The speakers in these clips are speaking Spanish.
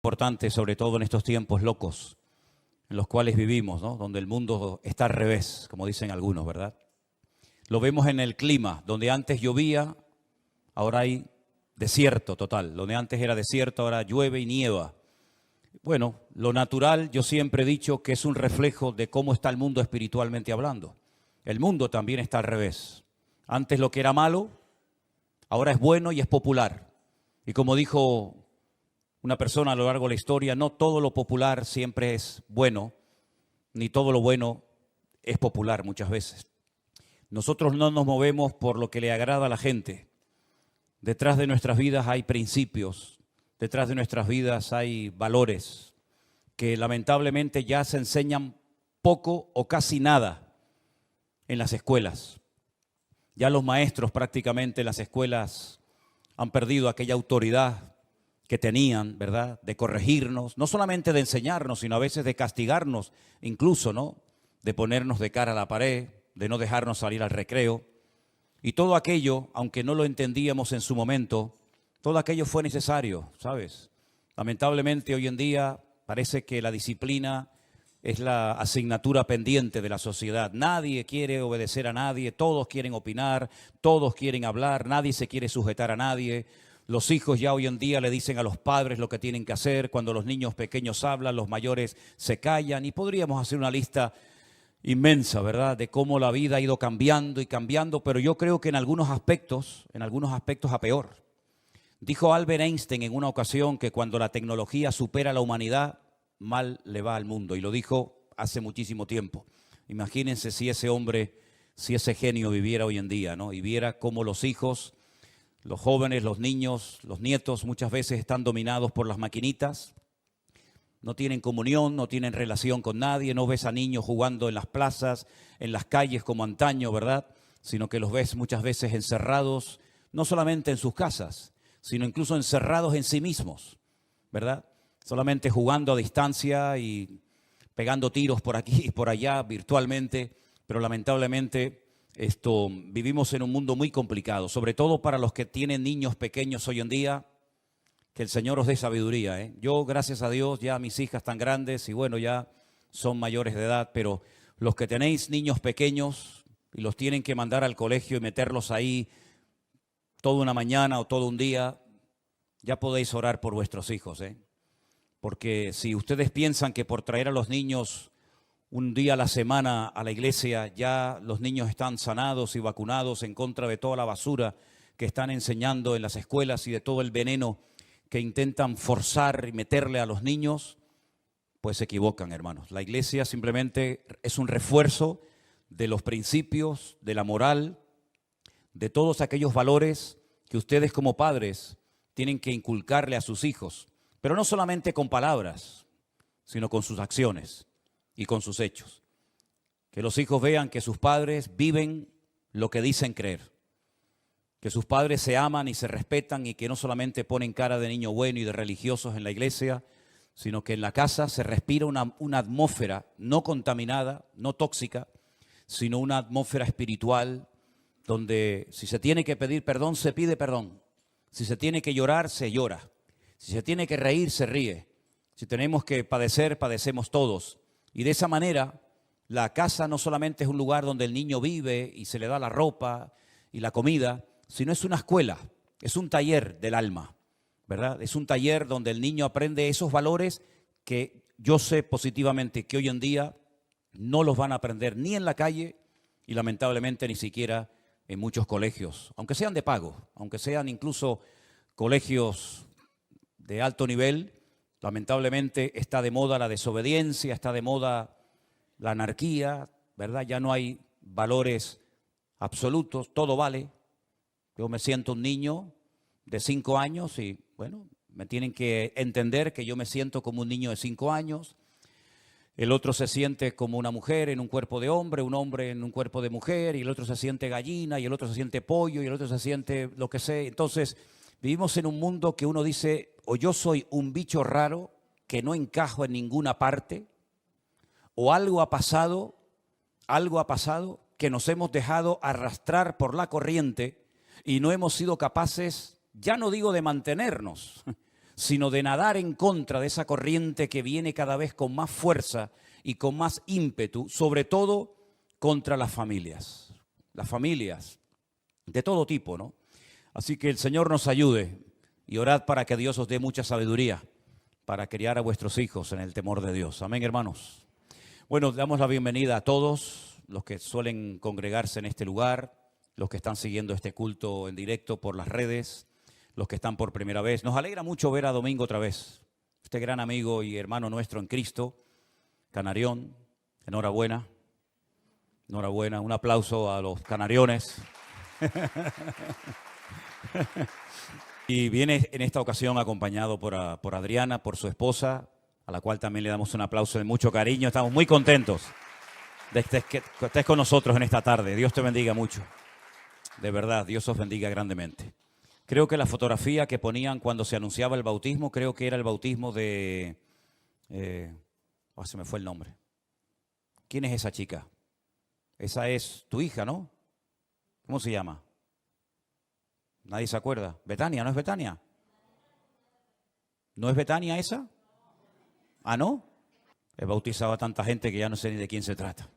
Importante, sobre todo en estos tiempos locos en los cuales vivimos, ¿no? Donde el mundo está al revés, como dicen algunos, ¿verdad? Lo vemos en el clima, donde antes llovía, ahora hay desierto total. Donde antes era desierto, ahora llueve y nieva. Bueno, lo natural, yo siempre he dicho que es un reflejo de cómo está el mundo espiritualmente hablando. El mundo también está al revés. Antes lo que era malo, ahora es bueno y es popular. Y como dijo una persona a lo largo de la historia, no todo lo popular siempre es bueno, ni todo lo bueno es popular muchas veces. Nosotros no nos movemos por lo que le agrada a la gente. Detrás de nuestras vidas hay principios, detrás de nuestras vidas hay valores que lamentablemente ya se enseñan poco o casi nada en las escuelas. Ya los maestros prácticamente en las escuelas han perdido aquella autoridad que tenían, ¿verdad?, de corregirnos, no solamente de enseñarnos, sino a veces de castigarnos, incluso, ¿no?, de ponernos de cara a la pared, de no dejarnos salir al recreo. Y todo aquello, aunque no lo entendíamos en su momento, todo aquello fue necesario, ¿sabes? Lamentablemente hoy en día parece que la disciplina es la asignatura pendiente de la sociedad. Nadie quiere obedecer a nadie, todos quieren opinar, todos quieren hablar, nadie se quiere sujetar a nadie. Los hijos ya hoy en día le dicen a los padres lo que tienen que hacer. Cuando los niños pequeños hablan, los mayores se callan. Y podríamos hacer una lista inmensa, ¿verdad?, de cómo la vida ha ido cambiando y cambiando, pero yo creo que en algunos aspectos a peor. Dijo Albert Einstein en una ocasión que cuando la tecnología supera a la humanidad, mal le va al mundo. Y lo dijo hace muchísimo tiempo. Imagínense si ese hombre, si ese genio viviera hoy en día, ¿no?, y viera cómo los hijos, los jóvenes, los niños, los nietos muchas veces están dominados por las maquinitas, no tienen comunión, no tienen relación con nadie, no ves a niños jugando en las plazas, en las calles como antaño, ¿verdad?, sino que los ves muchas veces encerrados, no solamente en sus casas, sino incluso encerrados en sí mismos, ¿verdad?, solamente jugando a distancia y pegando tiros por aquí y por allá virtualmente, pero lamentablemente vivimos en un mundo muy complicado, sobre todo para los que tienen niños pequeños hoy en día. Que el Señor os dé sabiduría, ¿eh? Yo, gracias a Dios, ya mis hijas están grandes y bueno, ya son mayores de edad, pero los que tenéis niños pequeños y los tienen que mandar al colegio y meterlos ahí toda una mañana o todo un día, ya podéis orar por vuestros hijos, ¿eh? Porque si ustedes piensan que por traer a los niños un día a la semana a la iglesia, ya los niños están sanados y vacunados en contra de toda la basura que están enseñando en las escuelas y de todo el veneno que intentan forzar y meterle a los niños, pues se equivocan, hermanos. La iglesia simplemente es un refuerzo de los principios, de la moral, de todos aquellos valores que ustedes como padres tienen que inculcarle a sus hijos, pero no solamente con palabras, sino con sus acciones y con sus hechos. Que los hijos vean que sus padres viven lo que dicen creer. Que sus padres se aman y se respetan y que no solamente ponen cara de niño bueno y de religiosos en la iglesia, sino que en la casa se respira una atmósfera no contaminada, no tóxica, sino una atmósfera espiritual donde si se tiene que pedir perdón, se pide perdón. Si se tiene que llorar, se llora. Si se tiene que reír, se ríe. Si tenemos que padecer, padecemos todos. Y de esa manera, la casa no solamente es un lugar donde el niño vive y se le da la ropa y la comida, sino es una escuela, es un taller del alma, ¿verdad? Es un taller donde el niño aprende esos valores que yo sé positivamente que hoy en día no los van a aprender ni en la calle y lamentablemente ni siquiera en muchos colegios, aunque sean de pago, aunque sean incluso colegios de alto nivel. Lamentablemente está de moda la desobediencia, está de moda la anarquía, ¿verdad? Ya no hay valores absolutos, todo vale. Yo me siento un niño de 5 años y, bueno, me tienen que entender que yo me siento como un niño de 5 años. El otro se siente como una mujer en un cuerpo de hombre, un hombre en un cuerpo de mujer, y el otro se siente gallina, y el otro se siente pollo, y el otro se siente lo que sea. Entonces, vivimos en un mundo que uno dice, o yo soy un bicho raro que no encajo en ninguna parte, o algo ha pasado que nos hemos dejado arrastrar por la corriente y no hemos sido capaces, ya no digo de mantenernos, sino de nadar en contra de esa corriente que viene cada vez con más fuerza y con más ímpetu, sobre todo contra las familias de todo tipo, ¿no? Así que el Señor nos ayude y orad para que Dios os dé mucha sabiduría para criar a vuestros hijos en el temor de Dios. Amén, hermanos. Bueno, damos la bienvenida a todos los que suelen congregarse en este lugar, los que están siguiendo este culto en directo por las redes, los que están por primera vez. Nos alegra mucho ver a Domingo otra vez, este gran amigo y hermano nuestro en Cristo, Canarión. Enhorabuena, enhorabuena. Un aplauso a los canariones. Y viene en esta ocasión acompañado por Adriana, por su esposa, a la cual también le damos un aplauso de mucho cariño. Estamos muy contentos de que estés con nosotros en esta tarde. Dios te bendiga mucho. De verdad, Dios os bendiga grandemente. Creo que la fotografía que ponían cuando se anunciaba el bautismo, creo que era el bautismo de... se me fue el nombre. ¿Quién es esa chica? Esa es tu hija, ¿no? ¿Cómo se llama? Nadie se acuerda. ¿Betania? ¿No es Betania? ¿No es Betania esa? ¿Ah, no? He bautizado a tanta gente que ya no sé ni de quién se trata.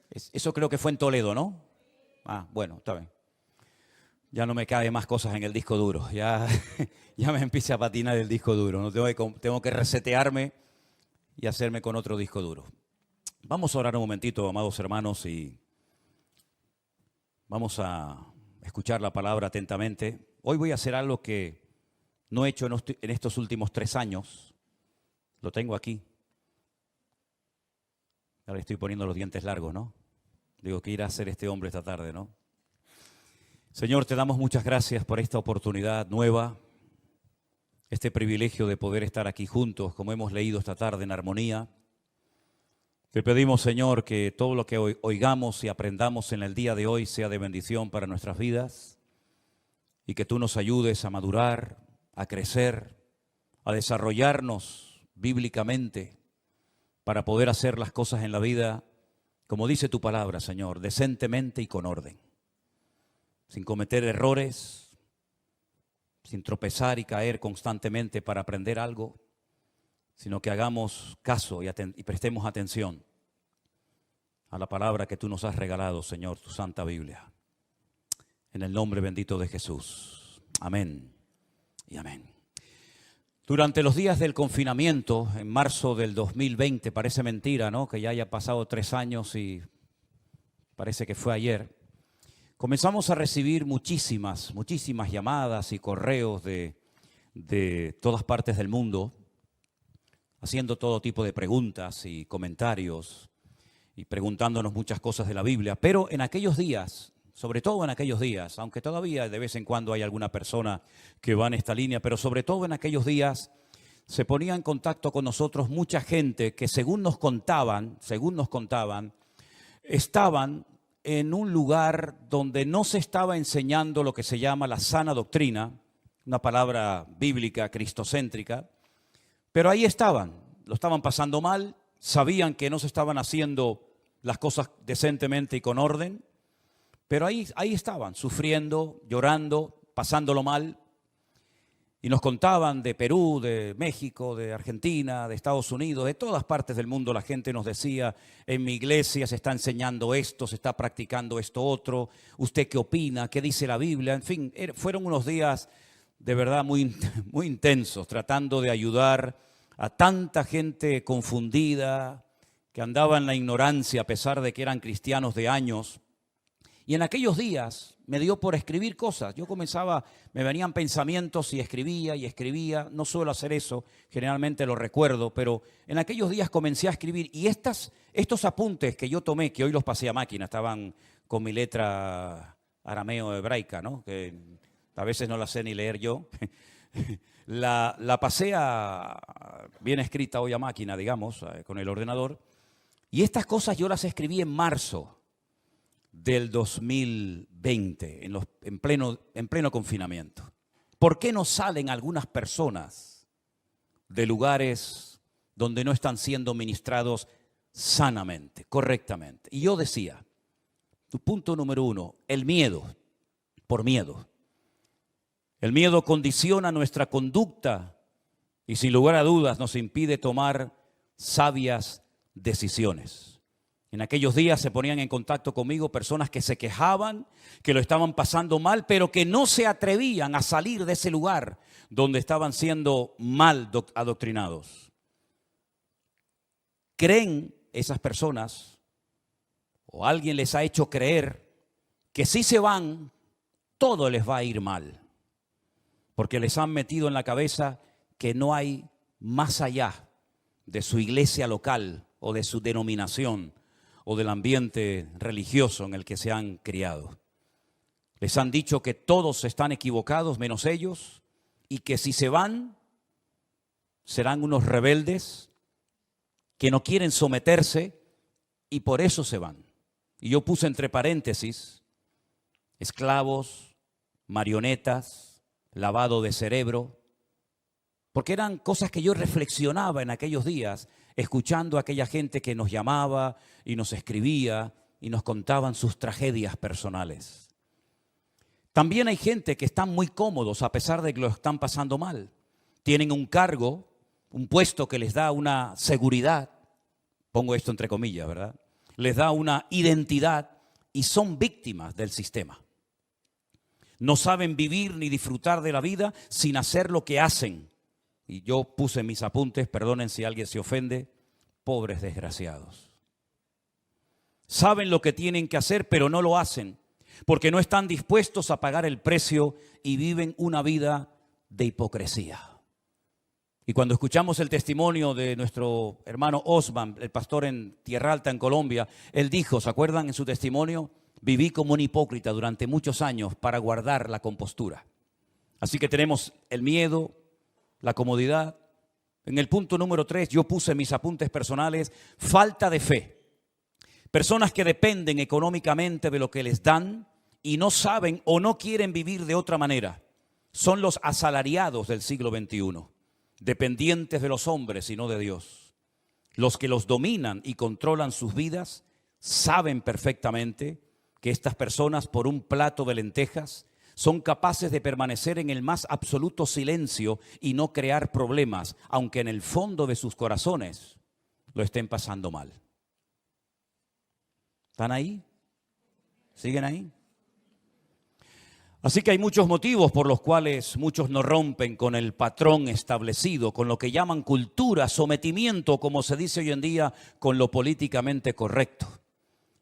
Eso creo que fue en Toledo, ¿no? Ah, bueno, está bien. Ya no me cabe más cosas en el disco duro. Ya me empieza a patinar el disco duro. No tengo que resetearme y hacerme con otro disco duro. Vamos a orar un momentito, amados hermanos, y vamos a escuchar la palabra atentamente. Hoy voy a hacer algo que no he hecho en estos últimos 3 años. Lo tengo aquí. Ahora estoy poniendo los dientes largos, ¿no? Digo, ¿qué irá a hacer este hombre esta tarde, no? Señor, te damos muchas gracias por esta oportunidad nueva, este privilegio de poder estar aquí juntos, como hemos leído esta tarde en armonía. Te pedimos, Señor, que todo lo que oigamos y aprendamos en el día de hoy sea de bendición para nuestras vidas y que tú nos ayudes a madurar, a crecer, a desarrollarnos bíblicamente para poder hacer las cosas en la vida, como dice tu palabra, Señor, decentemente y con orden, sin cometer errores, sin tropezar y caer constantemente para aprender algo, sino que hagamos caso y prestemos atención a la palabra que tú nos has regalado, Señor, tu Santa Biblia. En el nombre bendito de Jesús. Amén y amén. Durante los días del confinamiento, en marzo del 2020, parece mentira, ¿no?, que ya haya pasado 3 años y parece que fue ayer, comenzamos a recibir muchísimas llamadas y correos de todas partes del mundo, haciendo todo tipo de preguntas y comentarios y preguntándonos muchas cosas de la Biblia. Pero en aquellos días, sobre todo en aquellos días, aunque todavía de vez en cuando hay alguna persona que va en esta línea, pero sobre todo en aquellos días se ponía en contacto con nosotros mucha gente que según nos contaban, estaban en un lugar donde no se estaba enseñando lo que se llama la sana doctrina, una palabra bíblica cristocéntrica, pero ahí estaban, lo estaban pasando mal, sabían que no se estaban haciendo las cosas decentemente y con orden, pero ahí estaban, sufriendo, llorando, pasándolo mal. Y nos contaban de Perú, de México, de Argentina, de Estados Unidos, de todas partes del mundo. La gente nos decía, en mi iglesia se está enseñando esto, se está practicando esto otro. ¿Usted qué opina? ¿Qué dice la Biblia? En fin, fueron unos días de verdad muy intensos, tratando de ayudar a tanta gente confundida, que andaba en la ignorancia a pesar de que eran cristianos de años. Y en aquellos días me dio por escribir cosas. Yo me venían pensamientos y escribía. No suelo hacer eso, generalmente lo recuerdo, pero en aquellos días comencé a escribir. Y estos apuntes que yo tomé, que hoy los pasé a máquina, estaban con mi letra arameo hebraica, ¿no?, que a veces no la sé ni leer yo. La pasé bien escrita hoy a máquina, digamos, con el ordenador. Y estas cosas yo las escribí en marzo del 2020, en pleno confinamiento. ¿Por qué no salen algunas personas de lugares donde no están siendo ministrados sanamente, correctamente? Y yo decía, punto número 1, el miedo, por miedo. El miedo condiciona nuestra conducta y sin lugar a dudas nos impide tomar sabias decisiones. En aquellos días se ponían en contacto conmigo personas que se quejaban, que lo estaban pasando mal, pero que no se atrevían a salir de ese lugar donde estaban siendo mal adoctrinados. ¿Creen esas personas o alguien les ha hecho creer que si se van, todo les va a ir mal? Porque les han metido en la cabeza que no hay más allá de su iglesia local o de su denominación o del ambiente religioso en el que se han criado. Les han dicho que todos están equivocados menos ellos y que si se van serán unos rebeldes que no quieren someterse y por eso se van. Y yo puse entre paréntesis esclavos, marionetas, lavado de cerebro, porque eran cosas que yo reflexionaba en aquellos días, escuchando a aquella gente que nos llamaba y nos escribía y nos contaban sus tragedias personales. También hay gente que están muy cómodos a pesar de que lo están pasando mal. Tienen un cargo, un puesto que les da una seguridad, pongo esto entre comillas, ¿verdad? Les da una identidad y son víctimas del sistema. No saben vivir ni disfrutar de la vida sin hacer lo que hacen. Y yo puse en mis apuntes, perdonen si alguien se ofende, pobres desgraciados. Saben lo que tienen que hacer, pero no lo hacen, porque no están dispuestos a pagar el precio y viven una vida de hipocresía. Y cuando escuchamos el testimonio de nuestro hermano Osman, el pastor en Tierra Alta, en Colombia, él dijo, ¿se acuerdan en su testimonio? Viví como un hipócrita durante muchos años para guardar la compostura. Así que tenemos el miedo, la comodidad. En el punto número 3 yo puse en mis apuntes personales falta de fe. Personas que dependen económicamente de lo que les dan y no saben o no quieren vivir de otra manera. Son los asalariados del siglo XXI, dependientes de los hombres y no de Dios. Los que los dominan y controlan sus vidas saben perfectamente que estas personas por un plato de lentejas son capaces de permanecer en el más absoluto silencio y no crear problemas, aunque en el fondo de sus corazones lo estén pasando mal. ¿Están ahí? ¿Siguen ahí? Así que hay muchos motivos por los cuales muchos no rompen con el patrón establecido, con lo que llaman cultura, sometimiento, como se dice hoy en día, con lo políticamente correcto.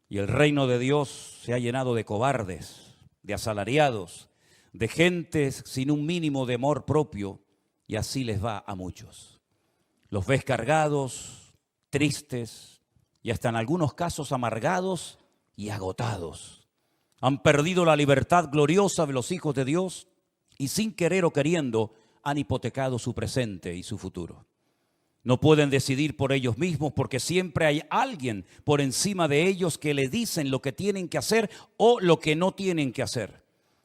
Y el reino de Dios se ha llenado de cobardes, de asalariados, de gentes sin un mínimo de amor propio, y así les va a muchos. Los ves cargados, tristes y hasta en algunos casos amargados y agotados. Han perdido la libertad gloriosa de los hijos de Dios y sin querer o queriendo han hipotecado su presente y su futuro. No pueden decidir por ellos mismos porque siempre hay alguien por encima de ellos que le dicen lo que tienen que hacer o lo que no tienen que hacer.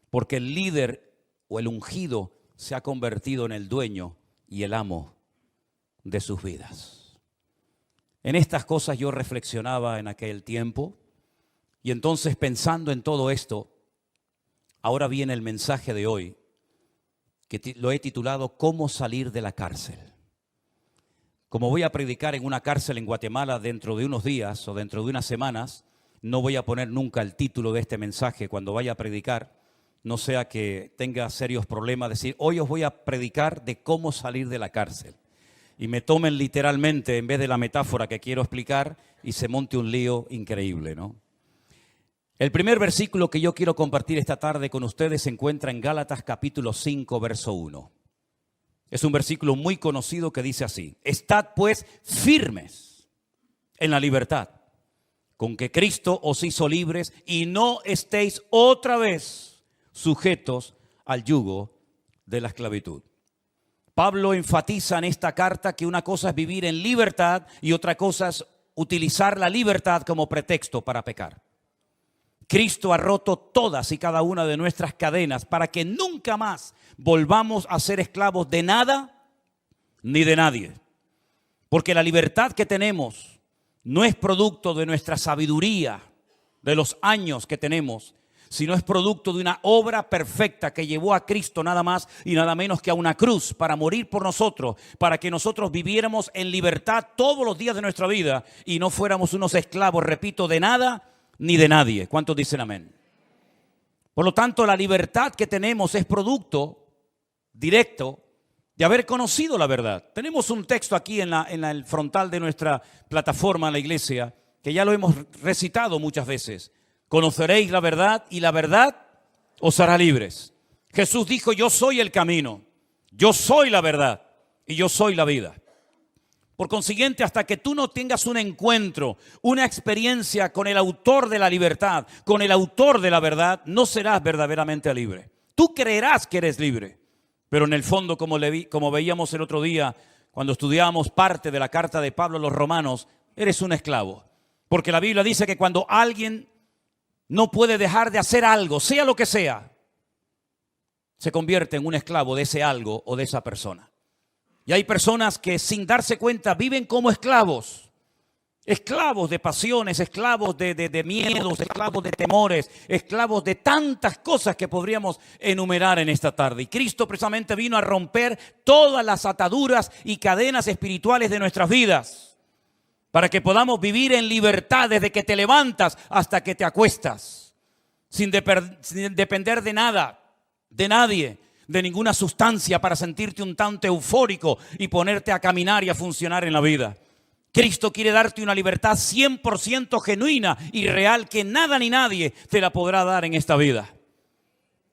Porque el líder o el ungido se ha convertido en el dueño y el amo de sus vidas. En estas cosas yo reflexionaba en aquel tiempo y entonces pensando en todo esto, ahora viene el mensaje de hoy que lo he titulado ¿Cómo salir de la cárcel? Como voy a predicar en una cárcel en Guatemala dentro de unos días o dentro de unas semanas, no voy a poner nunca el título de este mensaje cuando vaya a predicar, no sea que tenga serios problemas, decir, hoy os voy a predicar de cómo salir de la cárcel. Y me tomen literalmente en vez de la metáfora que quiero explicar y se monte un lío increíble, ¿no? El primer versículo que yo quiero compartir esta tarde con ustedes se encuentra en Gálatas capítulo 5, verso 1. Es un versículo muy conocido que dice así: Estad pues firmes en la libertad con que Cristo os hizo libres y no estéis otra vez sujetos al yugo de la esclavitud. Pablo enfatiza en esta carta que una cosa es vivir en libertad y otra cosa es utilizar la libertad como pretexto para pecar. Cristo ha roto todas y cada una de nuestras cadenas para que nunca más volvamos a ser esclavos de nada ni de nadie. Porque la libertad que tenemos no es producto de nuestra sabiduría, de los años que tenemos, sino es producto de una obra perfecta que llevó a Cristo nada más y nada menos que a una cruz para morir por nosotros, para que nosotros viviéramos en libertad todos los días de nuestra vida y no fuéramos unos esclavos, repito, de nada ni de nadie. ¿Cuántos dicen amén? Por lo tanto, la libertad que tenemos es producto directo de haber conocido la verdad. Tenemos un texto aquí en el frontal de nuestra plataforma en la iglesia, que ya lo hemos recitado muchas veces. Conoceréis la verdad y la verdad os hará libres. Jesús dijo, yo soy el camino, yo soy la verdad y yo soy la vida. Por consiguiente, hasta que tú no tengas un encuentro, una experiencia con el autor de la libertad, con el autor de la verdad, no serás verdaderamente libre. Tú creerás que eres libre. Pero en el fondo, como veíamos el otro día, cuando estudiábamos parte de la carta de Pablo a los romanos, eres un esclavo. Porque la Biblia dice que cuando alguien no puede dejar de hacer algo, sea lo que sea, se convierte en un esclavo de ese algo o de esa persona. Y hay personas que sin darse cuenta viven como esclavos. Esclavos de pasiones, esclavos de miedos, esclavos de temores, esclavos de tantas cosas que podríamos enumerar en esta tarde. Y Cristo precisamente vino a romper todas las ataduras y cadenas espirituales de nuestras vidas, para que podamos vivir en libertad desde que te levantas hasta que te acuestas, sin depender de nada, de nadie, de ninguna sustancia para sentirte un tanto eufórico y ponerte a caminar y a funcionar en la vida. Cristo quiere darte una libertad 100% genuina y real que nada ni nadie te la podrá dar en esta vida.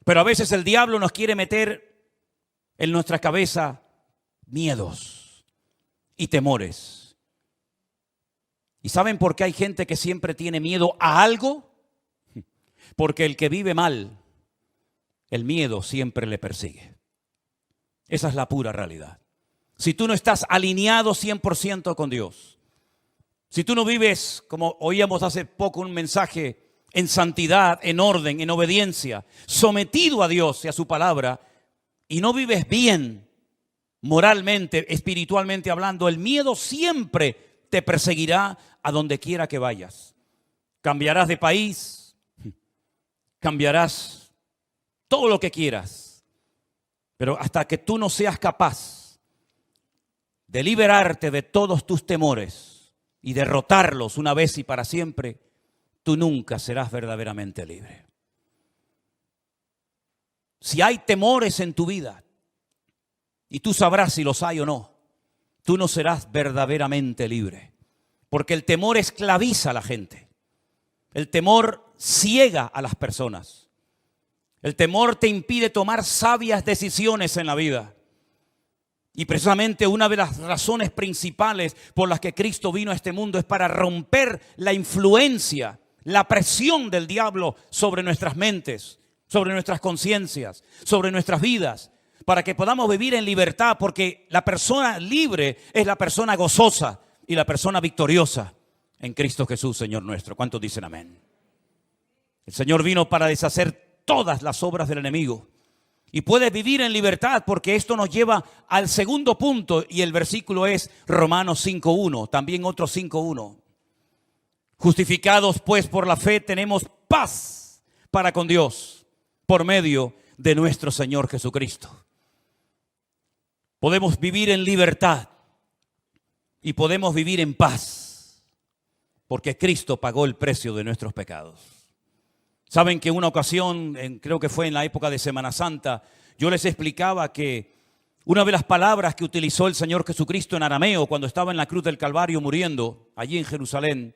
Pero a veces el diablo nos quiere meter en nuestra cabeza miedos y temores. ¿Y saben por qué hay gente que siempre tiene miedo a algo? Porque el que vive mal, el miedo siempre le persigue. Esa es la pura realidad. Si tú no estás alineado 100% con Dios, si tú no vives, como oíamos hace poco un mensaje, en santidad, en orden, en obediencia, sometido a Dios y a su palabra, y no vives bien moralmente, espiritualmente hablando, el miedo siempre te perseguirá a donde quiera que vayas. Cambiarás de país, cambiarás todo lo que quieras, pero hasta que tú no seas capaz de liberarte de todos tus temores y derrotarlos una vez y para siempre, tú nunca serás verdaderamente libre. Si hay temores en tu vida, y tú sabrás si los hay o no, tú no serás verdaderamente libre. Porque el temor esclaviza a la gente. El temor ciega a las personas. El temor te impide tomar sabias decisiones en la vida. Y precisamente una de las razones principales por las que Cristo vino a este mundo es para romper la influencia, la presión del diablo sobre nuestras mentes, sobre nuestras conciencias, sobre nuestras vidas, para que podamos vivir en libertad, porque la persona libre es la persona gozosa y la persona victoriosa en Cristo Jesús, Señor nuestro. ¿Cuántos dicen amén? El Señor vino para deshacer todas las obras del enemigo. Y puedes vivir en libertad, porque esto nos lleva al segundo punto, y el versículo es Romanos 5:1, también otro 5:1. Justificados pues por la fe tenemos paz para con Dios por medio de nuestro Señor Jesucristo. Podemos vivir en libertad y podemos vivir en paz, porque Cristo pagó el precio de nuestros pecados. Saben que en una ocasión, creo que fue en la época de Semana Santa, yo les explicaba que una de las palabras que utilizó el Señor Jesucristo en arameo cuando estaba en la cruz del Calvario muriendo allí en Jerusalén,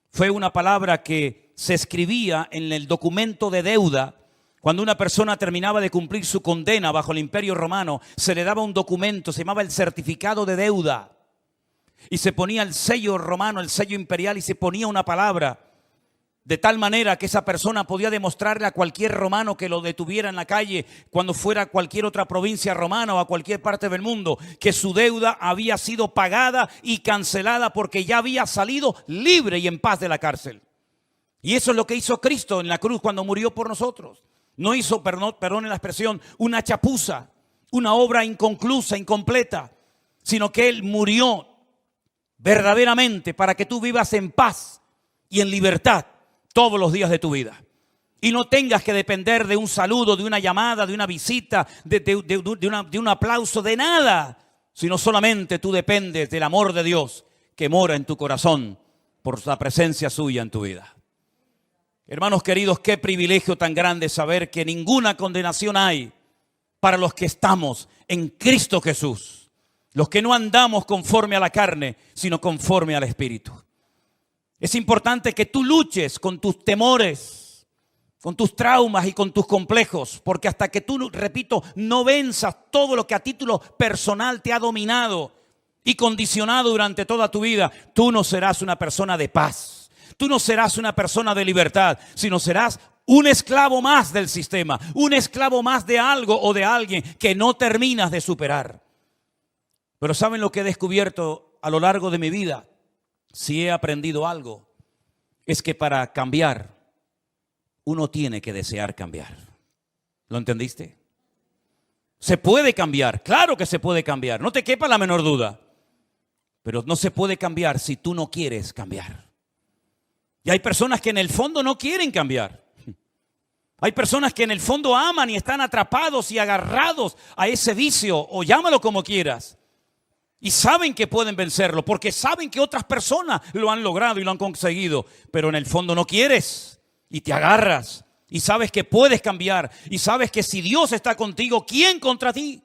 fue una palabra que se escribía en el documento de deuda. Cuando una persona terminaba de cumplir su condena bajo el Imperio Romano, se le daba un documento, se llamaba el certificado de deuda. Y se ponía el sello romano, el sello imperial, y se ponía una palabra. De tal manera que esa persona podía demostrarle a cualquier romano que lo detuviera en la calle, cuando fuera a cualquier otra provincia romana o a cualquier parte del mundo, que su deuda había sido pagada y cancelada porque ya había salido libre y en paz de la cárcel. Y eso es lo que hizo Cristo en la cruz cuando murió por nosotros. No hizo, perdón la expresión, una chapuza, una obra inconclusa, incompleta, sino que Él murió verdaderamente para que tú vivas en paz y en libertad todos los días de tu vida. Y no tengas que depender de un saludo, de una llamada, de una visita, de un aplauso, de nada. Sino solamente tú dependes del amor de Dios que mora en tu corazón por la presencia suya en tu vida. Hermanos queridos, qué privilegio tan grande saber que ninguna condenación hay para los que estamos en Cristo Jesús. Los que no andamos conforme a la carne, sino conforme al Espíritu. Es importante que tú luches con tus temores, con tus traumas y con tus complejos, porque hasta que tú, repito, no venzas todo lo que a título personal te ha dominado y condicionado durante toda tu vida, tú no serás una persona de paz, tú no serás una persona de libertad, sino serás un esclavo más del sistema, un esclavo más de algo o de alguien que no terminas de superar. Pero ¿saben lo que he descubierto a lo largo de mi vida? Si he aprendido algo, es que para cambiar, uno tiene que desear cambiar. ¿Lo entendiste? Se puede cambiar, claro que se puede cambiar, no te quepa la menor duda. Pero no se puede cambiar si tú no quieres cambiar. Y hay personas que en el fondo no quieren cambiar. Hay personas que en el fondo aman y están atrapados y agarrados a ese vicio, o llámalo como quieras. Y saben que pueden vencerlo, porque saben que otras personas lo han logrado y lo han conseguido. Pero en el fondo no quieres y te agarras. Y sabes que puedes cambiar. Y sabes que si Dios está contigo, ¿quién contra ti?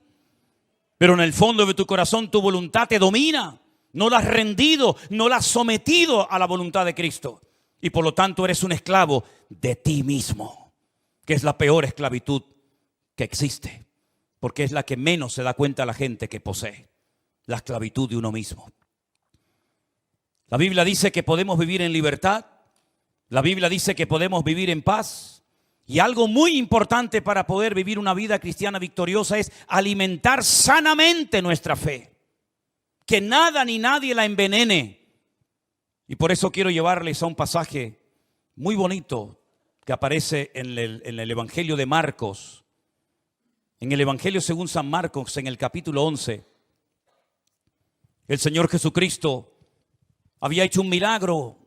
Pero en el fondo de tu corazón tu voluntad te domina. No la has rendido, no la has sometido a la voluntad de Cristo. Y por lo tanto eres un esclavo de ti mismo, que es la peor esclavitud que existe. Porque es la que menos se da cuenta la gente que posee. La esclavitud de uno mismo. La Biblia dice que podemos vivir en libertad. La Biblia dice que podemos vivir en paz. Y algo muy importante para poder vivir una vida cristiana victoriosa es alimentar sanamente nuestra fe. Que nada ni nadie la envenene. Y por eso quiero llevarles a un pasaje muy bonito que aparece en el Evangelio de Marcos. En el Evangelio según San Marcos, en el capítulo 11. El Señor Jesucristo había hecho un milagro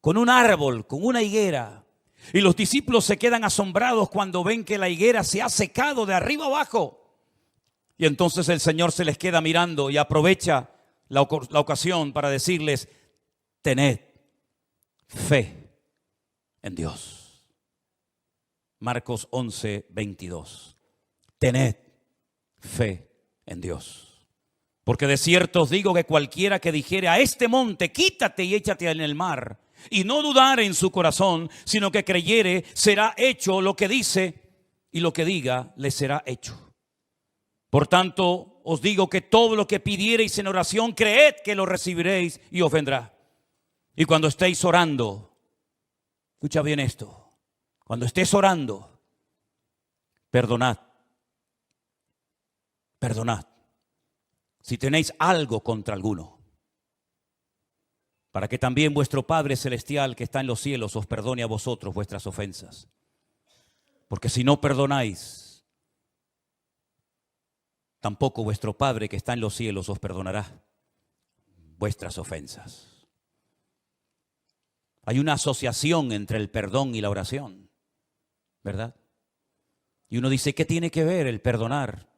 con un árbol, con una higuera. Y los discípulos se quedan asombrados cuando ven que la higuera se ha secado de arriba abajo. Y entonces el Señor se les queda mirando y aprovecha la ocasión para decirles: tened fe en Dios. Marcos 11, 22. Tened fe en Dios. Porque de cierto os digo que cualquiera que dijere a este monte, quítate y échate en el mar, y no dudare en su corazón, sino que creyere, será hecho lo que dice, y lo que diga le será hecho. Por tanto, os digo que todo lo que pidiereis en oración, creed que lo recibiréis y os vendrá. Y cuando estéis orando, escucha bien esto, cuando estés orando, perdonad. Perdonad. Si tenéis algo contra alguno, para que también vuestro Padre Celestial que está en los cielos os perdone a vosotros vuestras ofensas. Porque si no perdonáis, tampoco vuestro Padre que está en los cielos os perdonará vuestras ofensas. Hay una asociación entre el perdón y la oración, ¿verdad? Y uno dice, ¿qué tiene que ver el perdonar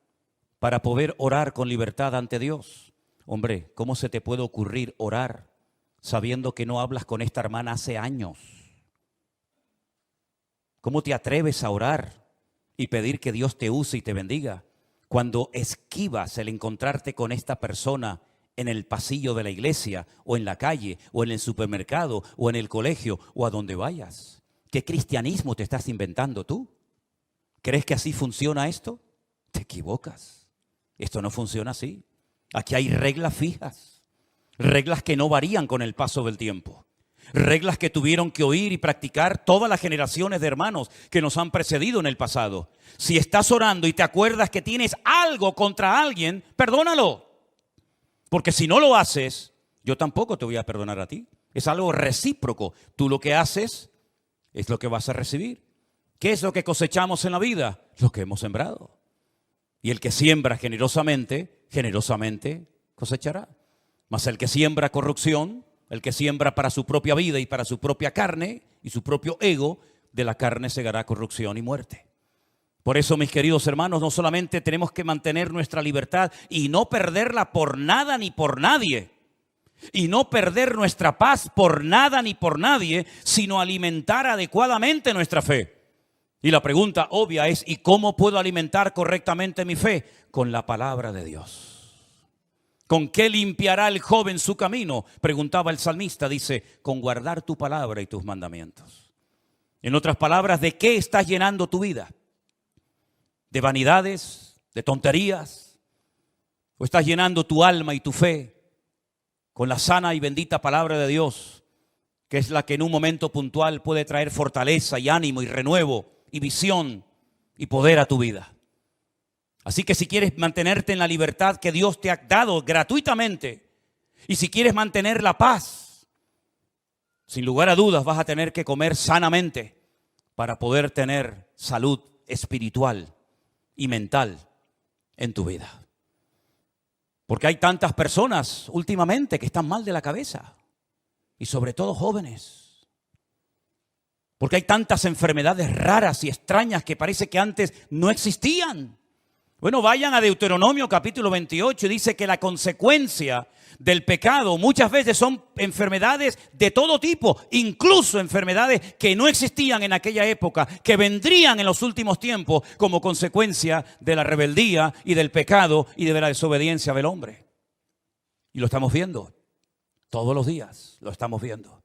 para poder orar con libertad ante Dios? Hombre, ¿cómo se te puede ocurrir orar sabiendo que no hablas con esta hermana hace años? ¿Cómo te atreves a orar y pedir que Dios te use y te bendiga cuando esquivas el encontrarte con esta persona en el pasillo de la iglesia o en la calle o en el supermercado o en el colegio o a donde vayas? ¿Qué cristianismo te estás inventando tú? ¿Crees que así funciona esto? Te equivocas. Esto no funciona así. Aquí hay reglas fijas, reglas que no varían con el paso del tiempo, reglas que tuvieron que oír y practicar todas las generaciones de hermanos que nos han precedido en el pasado. Si estás orando y te acuerdas que tienes algo contra alguien, perdónalo. Porque si no lo haces, yo tampoco te voy a perdonar a ti. Es algo recíproco. Tú lo que haces es lo que vas a recibir. ¿Qué es lo que cosechamos en la vida? Lo que hemos sembrado. Y el que siembra generosamente, generosamente cosechará. Mas el que siembra corrupción, el que siembra para su propia vida y para su propia carne y su propio ego, de la carne segará corrupción y muerte. Por eso, mis queridos hermanos, no solamente tenemos que mantener nuestra libertad y no perderla por nada ni por nadie, y no perder nuestra paz por nada ni por nadie, sino alimentar adecuadamente nuestra fe. Y la pregunta obvia es, ¿y cómo puedo alimentar correctamente mi fe? Con la palabra de Dios. ¿Con qué limpiará el joven su camino? Preguntaba el salmista, dice, con guardar tu palabra y tus mandamientos. En otras palabras, ¿de qué estás llenando tu vida? ¿De vanidades? ¿De tonterías? ¿O estás llenando tu alma y tu fe con la sana y bendita palabra de Dios, que es la que en un momento puntual puede traer fortaleza y ánimo y renuevo y visión y poder a tu vida? Así que si quieres mantenerte en la libertad que Dios te ha dado gratuitamente, y si quieres mantener la paz, sin lugar a dudas vas a tener que comer sanamente para poder tener salud espiritual y mental en tu vida. Porque hay tantas personas últimamente que están mal de la cabeza, y sobre todo jóvenes. Porque hay tantas enfermedades raras y extrañas que parece que antes no existían. Bueno, vayan a Deuteronomio capítulo 28 y dice que la consecuencia del pecado muchas veces son enfermedades de todo tipo, incluso enfermedades que no existían en aquella época, que vendrían en los últimos tiempos como consecuencia de la rebeldía y del pecado y de la desobediencia del hombre. Y lo estamos viendo, todos los días lo estamos viendo.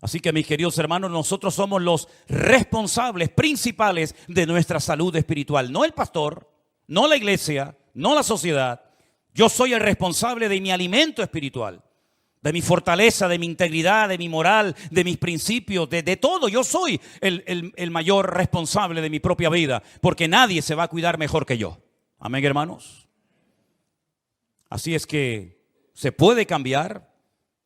Así que, mis queridos hermanos, nosotros somos los responsables principales de nuestra salud espiritual, no el pastor, no la iglesia, no la sociedad. Yo soy el responsable de mi alimento espiritual, de mi fortaleza, de mi integridad, de mi moral, de mis principios, de todo. Yo soy el mayor responsable de mi propia vida, porque nadie se va a cuidar mejor que yo. Amén, hermanos. Así es que se puede cambiar,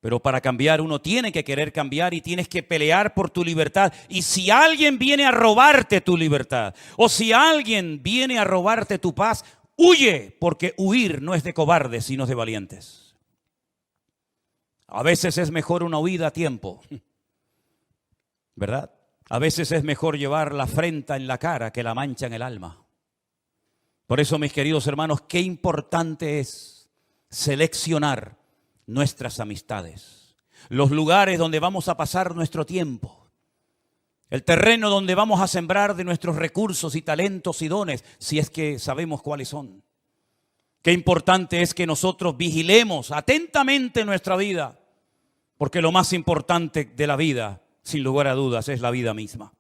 pero para cambiar uno tiene que querer cambiar y tienes que pelear por tu libertad. Y si alguien viene a robarte tu libertad, o si alguien viene a robarte tu paz, huye, porque huir no es de cobardes, sino de valientes. A veces es mejor una huida a tiempo, ¿verdad? A veces es mejor llevar la afrenta en la cara que la mancha en el alma. Por eso, mis queridos hermanos, qué importante es seleccionar nuestras amistades, los lugares donde vamos a pasar nuestro tiempo, el terreno donde vamos a sembrar de nuestros recursos y talentos y dones, si es que sabemos cuáles son. Qué importante es que nosotros vigilemos atentamente nuestra vida, porque lo más importante de la vida, sin lugar a dudas, es la vida misma.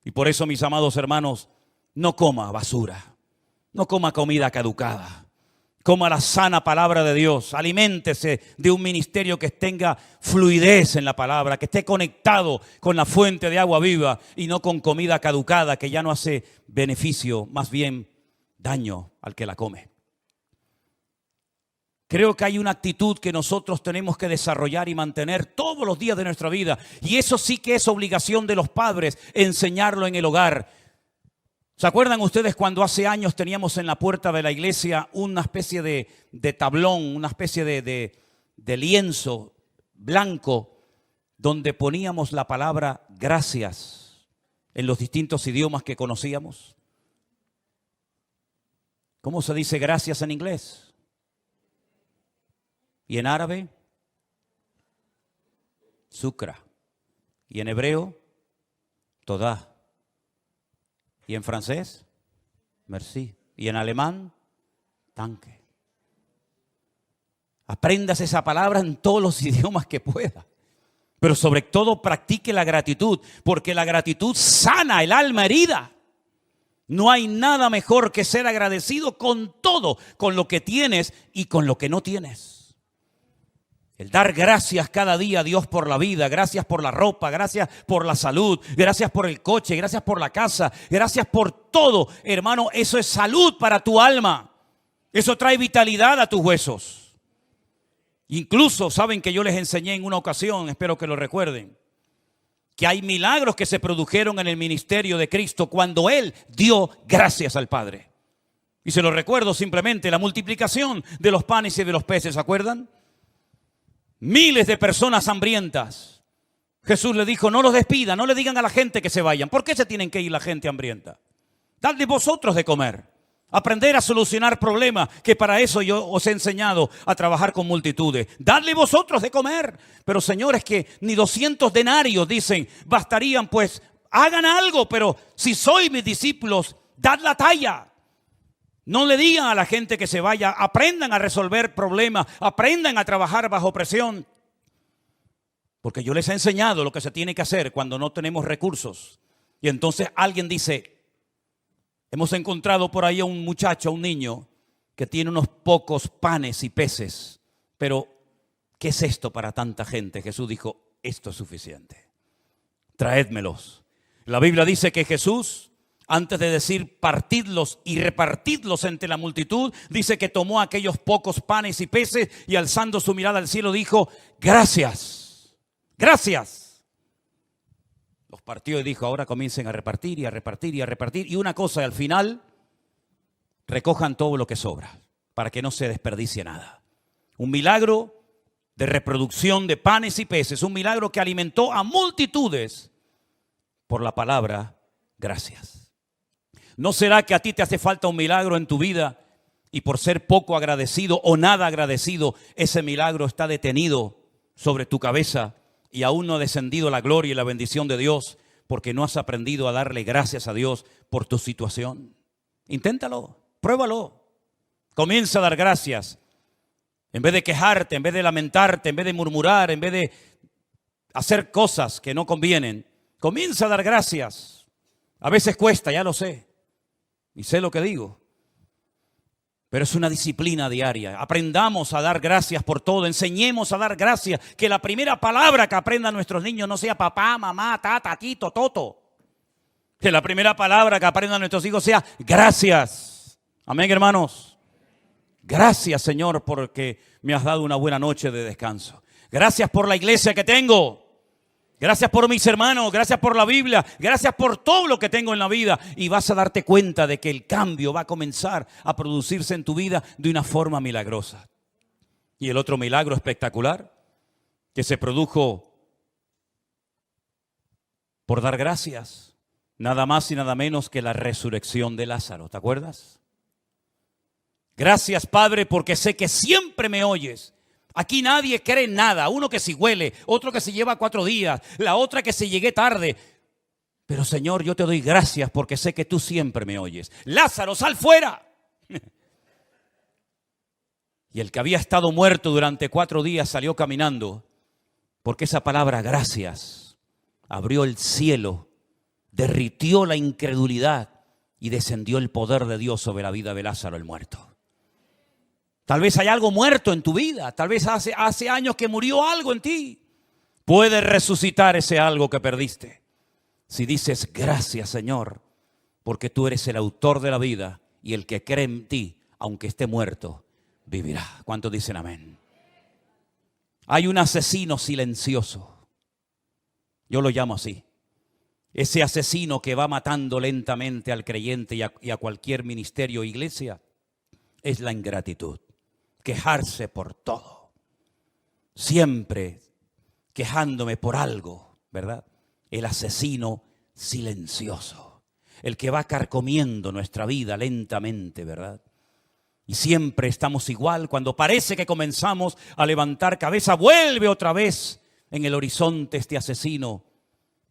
Y por eso, mis amados hermanos, no coma basura, no coma comida caducada. Coma la sana palabra de Dios, aliméntese de un ministerio que tenga fluidez en la palabra, que esté conectado con la fuente de agua viva y no con comida caducada que ya no hace beneficio, más bien daño al que la come. Creo que hay una actitud que nosotros tenemos que desarrollar y mantener todos los días de nuestra vida, y eso sí que es obligación de los padres, enseñarlo en el hogar. ¿Se acuerdan ustedes cuando hace años teníamos en la puerta de la iglesia una especie de tablón, una especie de lienzo blanco donde poníamos la palabra gracias en los distintos idiomas que conocíamos? ¿Cómo se dice gracias en inglés? ¿Y en árabe? Shukra. ¿Y en hebreo? Todah. ¿Y en francés? Merci. ¿Y en alemán? Danke. Apréndase esa palabra en todos los idiomas que pueda. Pero sobre todo practique la gratitud, porque la gratitud sana el alma herida. No hay nada mejor que ser agradecido con todo, con lo que tienes y con lo que no tienes. El dar gracias cada día a Dios por la vida, gracias por la ropa, gracias por la salud, gracias por el coche, gracias por la casa, gracias por todo. Hermano, eso es salud para tu alma. Eso trae vitalidad a tus huesos. Incluso, saben que yo les enseñé en una ocasión, espero que lo recuerden, que hay milagros que se produjeron en el ministerio de Cristo cuando Él dio gracias al Padre. Y se lo recuerdo simplemente, la multiplicación de los panes y de los peces, ¿se acuerdan? Miles de personas hambrientas. Jesús le dijo, no los despidan, no le digan a la gente que se vayan. ¿Por qué se tienen que ir la gente hambrienta? Dadle vosotros de comer. Aprender a solucionar problemas, que para eso yo os he enseñado a trabajar con multitudes. Dadle vosotros de comer. Pero señores, que ni 200 denarios, dicen, bastarían, pues hagan algo. Pero si sois mis discípulos, dad la talla. No le digan a la gente que se vaya. Aprendan a resolver problemas. Aprendan a trabajar bajo presión. Porque yo les he enseñado lo que se tiene que hacer cuando no tenemos recursos. Y entonces alguien dice, hemos encontrado por ahí a un muchacho, a un niño, que tiene unos pocos panes y peces. Pero, ¿qué es esto para tanta gente? Jesús dijo, esto es suficiente. Traédmelos. La Biblia dice que Jesús, antes de decir partidlos y repartidlos entre la multitud, dice que tomó aquellos pocos panes y peces y alzando su mirada al cielo dijo, gracias. Gracias. Los partió y dijo, ahora comiencen a repartir y a repartir y a repartir. Y una cosa, al final, recojan todo lo que sobra para que no se desperdicie nada. Un milagro de reproducción de panes y peces. Un milagro que alimentó a multitudes por la palabra gracias. ¿No será que a ti te hace falta un milagro en tu vida y por ser poco agradecido o nada agradecido, ese milagro está detenido sobre tu cabeza? Y aún no ha descendido la gloria y la bendición de Dios porque no has aprendido a darle gracias a Dios por tu situación. Inténtalo, pruébalo. Comienza a dar gracias. En vez de quejarte, en vez de lamentarte, en vez de murmurar, en vez de hacer cosas que no convienen, comienza a dar gracias. A veces cuesta, ya lo sé. Y sé lo que digo. Pero es una disciplina diaria. Aprendamos a dar gracias por todo. Enseñemos a dar gracias. Que la primera palabra que aprendan nuestros niños no sea papá, mamá, tata, tito, toto. Que la primera palabra que aprendan nuestros hijos sea gracias. Amén, hermanos. Gracias, Señor, porque me has dado una buena noche de descanso. Gracias por la iglesia que tengo. Gracias por mis hermanos, gracias por la Biblia, gracias por todo lo que tengo en la vida. Y vas a darte cuenta de que el cambio va a comenzar a producirse en tu vida de una forma milagrosa. Y el otro milagro espectacular que se produjo por dar gracias, nada más y nada menos que la resurrección de Lázaro. ¿Te acuerdas? Gracias, Padre, porque sé que siempre me oyes. Aquí nadie cree en nada. Uno que si huele, otro que se lleva 4 días, la otra que se llegué tarde. Pero Señor, yo te doy gracias porque sé que tú siempre me oyes. Lázaro, sal fuera. Y el que había estado muerto durante 4 días salió caminando porque esa palabra gracias abrió el cielo, derritió la incredulidad y descendió el poder de Dios sobre la vida de Lázaro el muerto. Tal vez hay algo muerto en tu vida. Tal vez hace años que murió algo en ti. Puedes resucitar ese algo que perdiste. Si dices gracias, Señor, porque tú eres el autor de la vida y el que cree en ti, aunque esté muerto, vivirá. ¿Cuántos dicen amén? Hay un asesino silencioso. Yo lo llamo así. Ese asesino que va matando lentamente al creyente y a cualquier ministerio o iglesia es la ingratitud. Quejarse por todo. Siempre quejándome por algo, ¿verdad? El asesino silencioso. El que va carcomiendo nuestra vida lentamente, ¿verdad? Y siempre estamos igual. Cuando parece que comenzamos a levantar cabeza, vuelve otra vez en el horizonte este asesino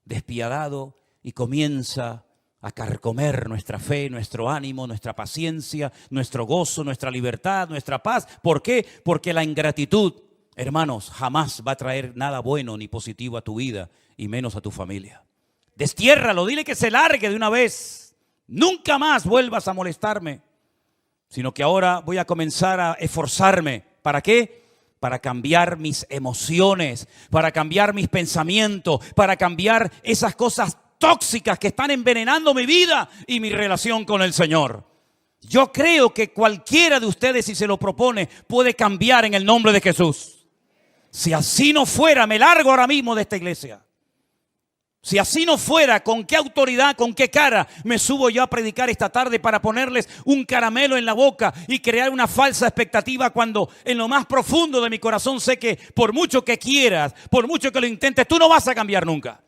despiadado y comienza a carcomer nuestra fe, nuestro ánimo, nuestra paciencia, nuestro gozo, nuestra libertad, nuestra paz. ¿Por qué? Porque la ingratitud, hermanos, jamás va a traer nada bueno ni positivo a tu vida y menos a tu familia. Destiérralo, dile que se largue de una vez. Nunca más vuelvas a molestarme, sino que ahora voy a comenzar a esforzarme. ¿Para qué? Para cambiar mis emociones, para cambiar mis pensamientos, para cambiar esas cosas tóxicas que están envenenando mi vida y mi relación con el Señor. Yo creo que cualquiera de ustedes, si se lo propone, puede cambiar en el nombre de Jesús. Si así no fuera, me largo ahora mismo de esta iglesia. Si así no fuera, ¿con qué autoridad, con qué cara me subo yo a predicar esta tarde para ponerles un caramelo en la boca y crear una falsa expectativa cuando en lo más profundo de mi corazón sé que por mucho que quieras, por mucho que lo intentes, tú no vas a cambiar nunca?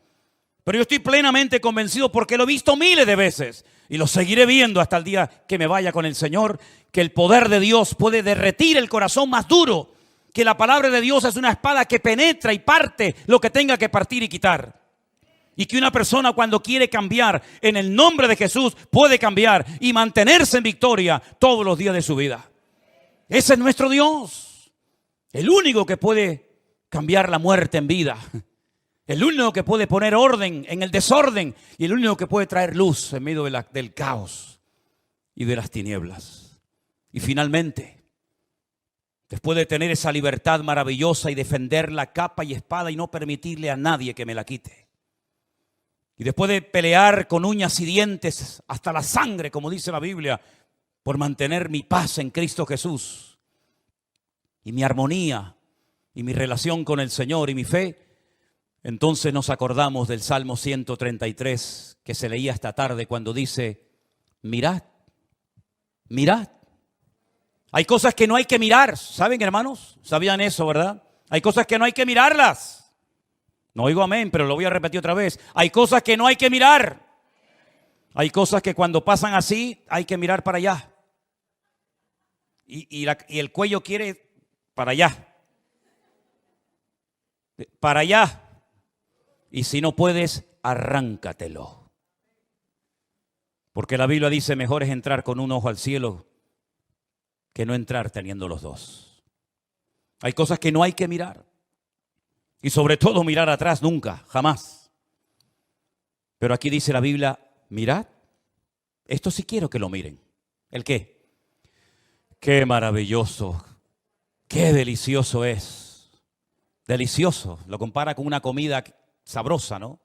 Pero yo estoy plenamente convencido porque lo he visto miles de veces y lo seguiré viendo hasta el día que me vaya con el Señor, que el poder de Dios puede derretir el corazón más duro, que la palabra de Dios es una espada que penetra y parte lo que tenga que partir y quitar. Y que una persona cuando quiere cambiar en el nombre de Jesús puede cambiar y mantenerse en victoria todos los días de su vida. Ese es nuestro Dios, el único que puede cambiar la muerte en vida. El único que puede poner orden en el desorden y el único que puede traer luz en medio del caos y de las tinieblas. Y finalmente, después de tener esa libertad maravillosa y defender la capa y espada y no permitirle a nadie que me la quite. Y después de pelear con uñas y dientes hasta la sangre, como dice la Biblia, por mantener mi paz en Cristo Jesús y mi armonía y mi relación con el Señor y mi fe, entonces nos acordamos del Salmo 133 que se leía esta tarde cuando dice, mirad, mirad. Hay cosas que no hay que mirar, ¿saben, hermanos? ¿Sabían eso, verdad? Hay cosas que no hay que mirarlas. No oigo amén, pero lo voy a repetir otra vez. Hay cosas que no hay que mirar. Hay cosas que cuando pasan así hay que mirar para allá. Y el cuello quiere para allá. Para allá. Y si no puedes, arráncatelo. Porque la Biblia dice, mejor es entrar con un ojo al cielo que no entrar teniendo los dos. Hay cosas que no hay que mirar. Y sobre todo mirar atrás nunca, jamás. Pero aquí dice la Biblia, mirad, esto sí quiero que lo miren. ¿El qué? Qué maravilloso, qué delicioso es. Delicioso, lo compara con una comida sabrosa, ¿no?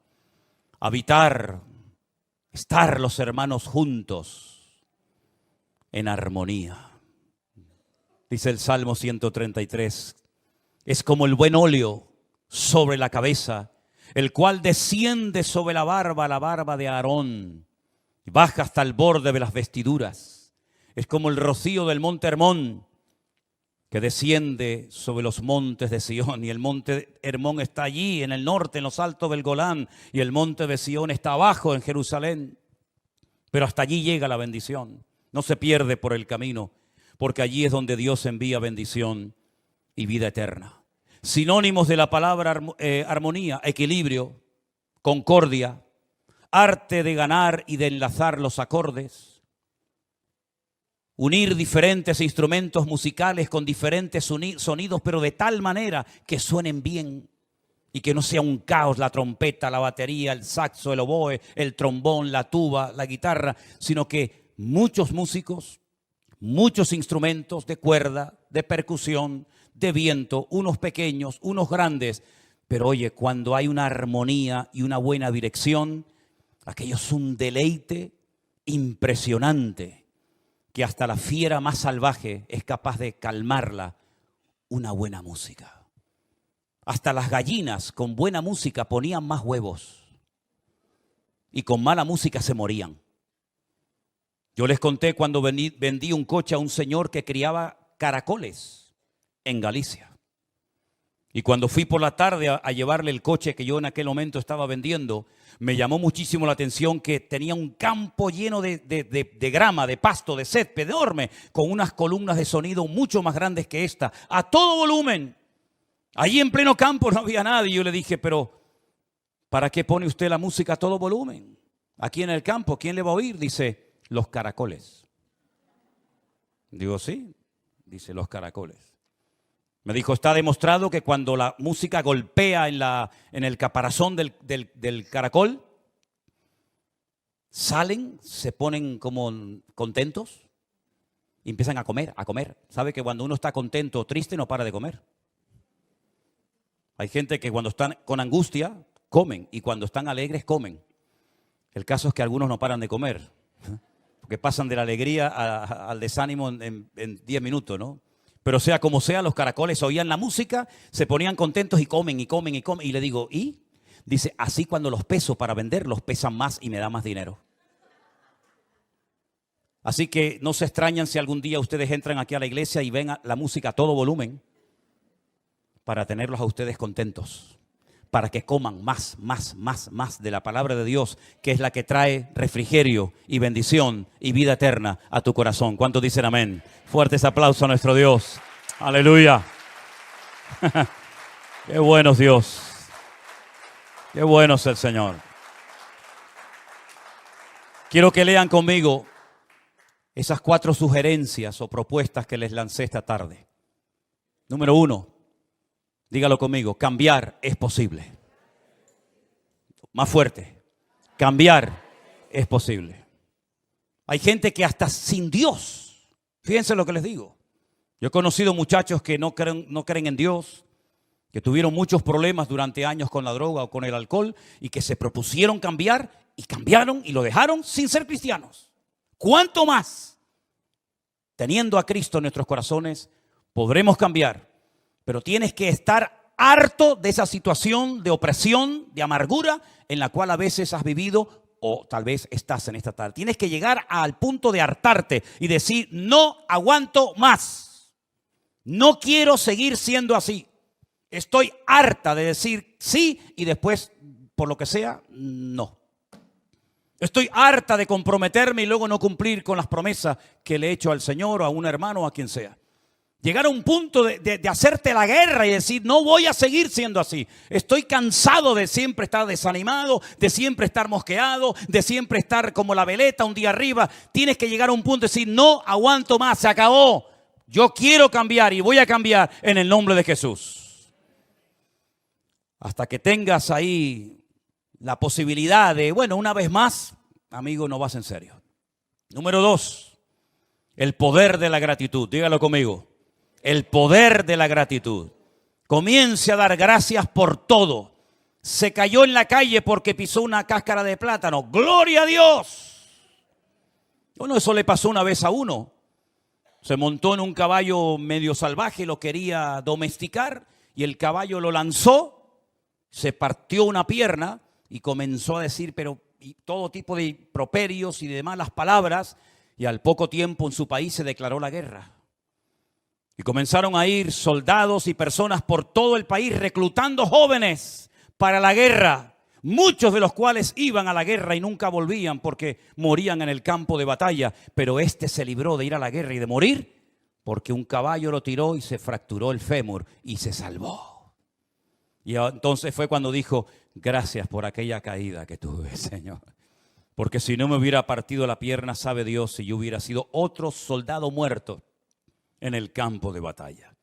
Habitar, estar los hermanos juntos en armonía. Dice el Salmo 133, es como el buen óleo sobre la cabeza, el cual desciende sobre la barba de Aarón, y baja hasta el borde de las vestiduras. Es como el rocío del monte Hermón, que desciende sobre los montes de Sión, y el monte Hermón está allí en el norte, en los altos del Golán, y el monte de Sión está abajo en Jerusalén. Pero hasta allí llega la bendición, no se pierde por el camino, porque allí es donde Dios envía bendición y vida eterna. Sinónimos de la palabra armonía, equilibrio, concordia, arte de ganar y de enlazar los acordes, unir diferentes instrumentos musicales con diferentes sonidos, pero de tal manera que suenen bien y que no sea un caos la trompeta, la batería, el saxo, el oboe, el trombón, la tuba, la guitarra, sino que muchos músicos, muchos instrumentos de cuerda, de percusión, de viento, unos pequeños, unos grandes, pero oye, cuando hay una armonía y una buena dirección, aquello es un deleite impresionante, que hasta la fiera más salvaje es capaz de calmarla una buena música. Hasta las gallinas con buena música ponían más huevos y con mala música se morían. Yo les conté cuando vendí un coche a un señor que criaba caracoles en Galicia. Y cuando fui por la tarde a llevarle el coche que yo en aquel momento estaba vendiendo, me llamó muchísimo la atención que tenía un campo lleno de grama, de pasto, de césped enorme, con unas columnas de sonido mucho más grandes que esta, a todo volumen. Allí en pleno campo no había nadie. Yo le dije, pero ¿para qué pone usted la música a todo volumen? Aquí en el campo, ¿quién le va a oír? Dice, los caracoles. Digo, sí, dice, los caracoles. Me dijo, está demostrado que cuando la música golpea en el caparazón del caracol, salen, se ponen como contentos y empiezan a comer, a comer. ¿Sabe que cuando uno está contento o triste no para de comer? Hay gente que cuando están con angustia comen y cuando están alegres comen. El caso es que algunos no paran de comer, porque pasan de la alegría al desánimo en 10 minutos, ¿no? Pero sea como sea, los caracoles oían la música, se ponían contentos y comen, y comen, y comen. Y le digo, ¿y? Dice, así cuando los peso para venderlos pesan más y me da más dinero. Así que no se extrañan si algún día ustedes entran aquí a la iglesia y ven la música a todo volumen para tenerlos a ustedes contentos, para que coman más de la palabra de Dios, que es la que trae refrigerio y bendición y vida eterna a tu corazón. ¿Cuántos dicen amén? Fuertes aplausos a nuestro Dios. Aleluya. Qué bueno es Dios. Qué bueno es el Señor. Quiero que lean conmigo esas 4 sugerencias o propuestas que les lancé esta tarde. Número 1, dígalo conmigo, cambiar es posible. Más fuerte, cambiar es posible. Hay gente que hasta sin Dios, fíjense lo que les digo. Yo he conocido muchachos que no creen en Dios, que tuvieron muchos problemas durante años con la droga o con el alcohol y que se propusieron cambiar y cambiaron y lo dejaron sin ser cristianos. ¿Cuánto más? Teniendo a Cristo en nuestros corazones, podremos cambiar. Pero tienes que estar harto de esa situación de opresión, de amargura, en la cual a veces has vivido o tal vez estás en esta tarde. Tienes que llegar al punto de hartarte y decir, no aguanto más. No quiero seguir siendo así. Estoy harta de decir sí y después, por lo que sea, no. Estoy harta de comprometerme y luego no cumplir con las promesas que le he hecho al Señor o a un hermano o a quien sea. Llegar a un punto de hacerte la guerra y decir, no voy a seguir siendo así. Estoy cansado de siempre estar desanimado, de siempre estar mosqueado, de siempre estar como la veleta un día arriba. Tienes que llegar a un punto de decir, no aguanto más, se acabó. Yo quiero cambiar y voy a cambiar en el nombre de Jesús. Hasta que tengas ahí la posibilidad de, bueno, una vez más, amigo, no vas en serio. Número 2, el poder de la gratitud. Dígalo conmigo. El poder de la gratitud. Comience a dar gracias por todo. Se cayó en la calle porque pisó una cáscara de plátano. ¡Gloria a Dios! Bueno, eso le pasó una vez a uno. Se montó en un caballo medio salvaje, lo quería domesticar y el caballo lo lanzó, se partió una pierna y comenzó a decir todo tipo de improperios y de malas palabras, y al poco tiempo en su país se declaró la guerra. Y comenzaron a ir soldados y personas por todo el país reclutando jóvenes para la guerra, muchos de los cuales iban a la guerra y nunca volvían porque morían en el campo de batalla, pero este se libró de ir a la guerra y de morir porque un caballo lo tiró y se fracturó el fémur y se salvó. Y entonces fue cuando dijo, gracias por aquella caída que tuve, Señor. Porque si no me hubiera partido la pierna, sabe Dios, si yo hubiera sido otro soldado muerto en el campo de batalla.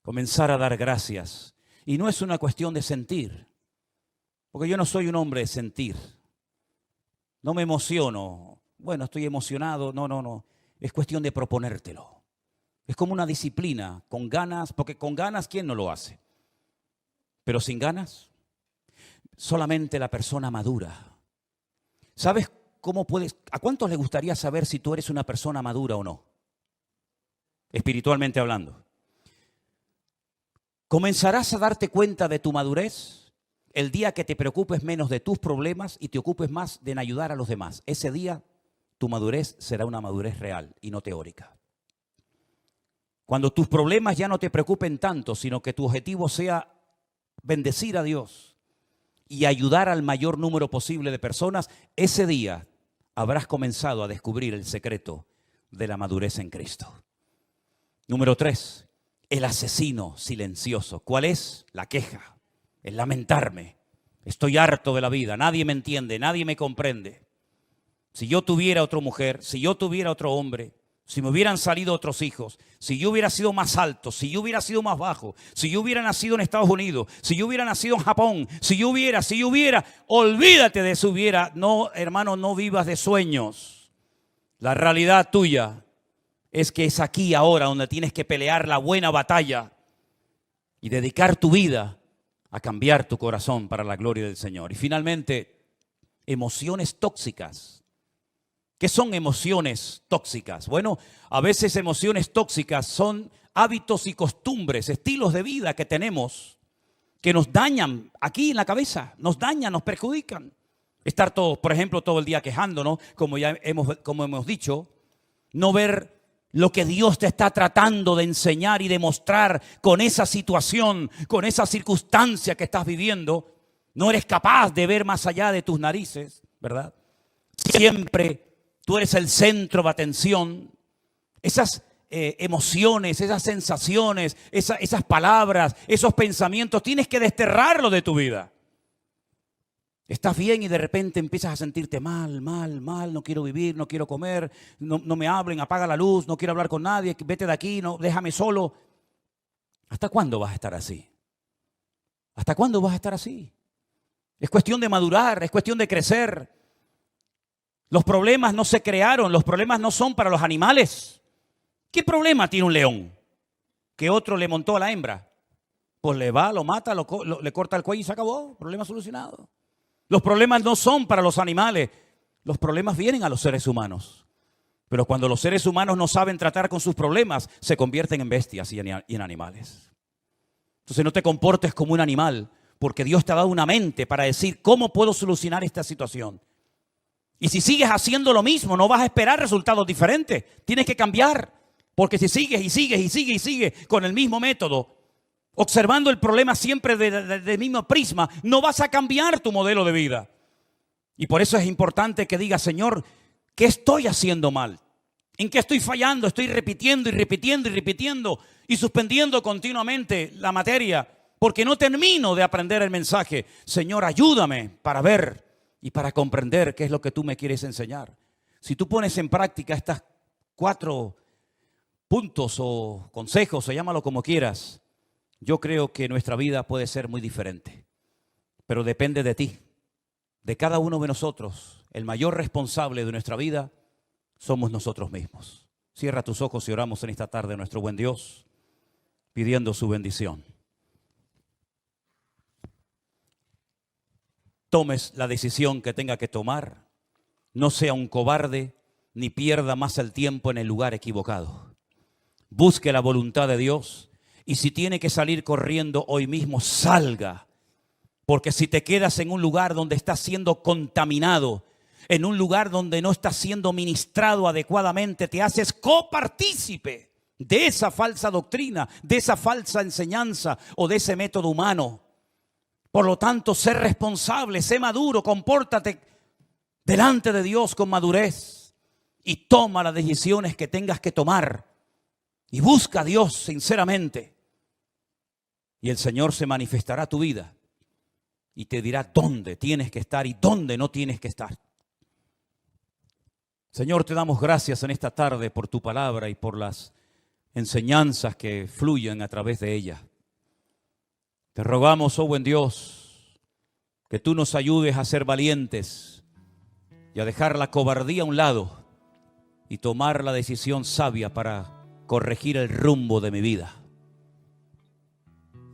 Comenzar a dar gracias. Y no es una cuestión de sentir. Porque yo no soy un hombre de sentir. No me emociono. Bueno, estoy emocionado. No. Es cuestión de proponértelo. Es como una disciplina, con ganas, porque con ganas, ¿quién no lo hace? Pero sin ganas, solamente la persona madura. ¿Sabes cómo puedes? ¿A cuántos les gustaría saber si tú eres una persona madura o no? Espiritualmente hablando. Comenzarás a darte cuenta de tu madurez el día que te preocupes menos de tus problemas y te ocupes más de en ayudar a los demás. Ese día tu madurez será una madurez real y no teórica. Cuando tus problemas ya no te preocupen tanto, sino que tu objetivo sea bendecir a Dios y ayudar al mayor número posible de personas, ese día habrás comenzado a descubrir el secreto de la madurez en Cristo. Número 3, el asesino silencioso. ¿Cuál es? La queja, el lamentarme. Estoy harto de la vida, nadie me entiende, nadie me comprende. Si yo tuviera otra mujer, si yo tuviera otro hombre, si me hubieran salido otros hijos, si yo hubiera sido más alto, si yo hubiera sido más bajo, si yo hubiera nacido en Estados Unidos, si yo hubiera nacido en Japón, si yo hubiera, olvídate de eso hubiera. No, hermano, no vivas de sueños. La realidad tuya es que es aquí ahora donde tienes que pelear la buena batalla y dedicar tu vida a cambiar tu corazón para la gloria del Señor. Y finalmente, emociones tóxicas. ¿Qué son emociones tóxicas? Bueno, a veces emociones tóxicas son hábitos y costumbres, estilos de vida que tenemos que nos dañan aquí en la cabeza, nos dañan, nos perjudican. Estar todos, por ejemplo, todo el día quejándonos, como hemos dicho, no ver lo que Dios te está tratando de enseñar y demostrar con esa situación, con esa circunstancia que estás viviendo. No eres capaz de ver más allá de tus narices, ¿verdad? Siempre tú eres el centro de atención. Esas emociones, esas sensaciones, esas palabras, esos pensamientos, tienes que desterrarlos de tu vida. Estás bien y de repente empiezas a sentirte mal, no quiero vivir, no quiero comer, no me hablen, apaga la luz, no quiero hablar con nadie, vete de aquí, no, déjame solo. ¿Hasta cuándo vas a estar así? ¿Hasta cuándo vas a estar así? Es cuestión de madurar, es cuestión de crecer. Los problemas no se crearon, los problemas no son para los animales. ¿Qué problema tiene un león? Que otro le montó a la hembra. Pues le va, lo mata, le corta el cuello y se acabó. Problema solucionado. Los problemas no son para los animales. Los problemas vienen a los seres humanos. Pero cuando los seres humanos no saben tratar con sus problemas, se convierten en bestias y en animales. Entonces no te comportes como un animal, porque Dios te ha dado una mente para decir cómo puedo solucionar esta situación. Y si sigues haciendo lo mismo, no vas a esperar resultados diferentes. Tienes que cambiar, porque si sigues y sigues con el mismo método, observando el problema siempre del mismo prisma, no vas a cambiar tu modelo de vida. Y por eso es importante que digas, Señor, ¿qué estoy haciendo mal? ¿En qué estoy fallando? Estoy repitiendo y suspendiendo continuamente la materia porque no termino de aprender el mensaje. Señor, ayúdame para ver y para comprender qué es lo que tú me quieres enseñar. Si tú pones en práctica estas 4 puntos o consejos, o llámalo como quieras, yo creo que nuestra vida puede ser muy diferente. Pero depende de ti, de cada uno de nosotros. El mayor responsable de nuestra vida somos nosotros mismos. Cierra tus ojos y oramos en esta tarde a nuestro buen Dios, pidiendo su bendición. Tomes la decisión que tenga que tomar. No sea un cobarde ni pierda más el tiempo en el lugar equivocado. Busque la voluntad de Dios y si tiene que salir corriendo hoy mismo, salga. Porque si te quedas en un lugar donde estás siendo contaminado, en un lugar donde no estás siendo ministrado adecuadamente, te haces copartícipe de esa falsa doctrina, de esa falsa enseñanza o de ese método humano. Por lo tanto, sé responsable, sé maduro, compórtate delante de Dios con madurez y toma las decisiones que tengas que tomar y busca a Dios sinceramente. Y el Señor se manifestará a tu vida y te dirá dónde tienes que estar y dónde no tienes que estar. Señor, te damos gracias en esta tarde por tu palabra y por las enseñanzas que fluyen a través de ella. Te rogamos, oh buen Dios, que tú nos ayudes a ser valientes y a dejar la cobardía a un lado y tomar la decisión sabia para corregir el rumbo de mi vida.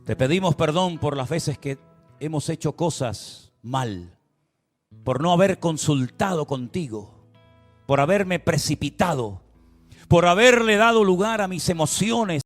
Te pedimos perdón por las veces que hemos hecho cosas mal, por no haber consultado contigo, por haberme precipitado, por haberle dado lugar a mis emociones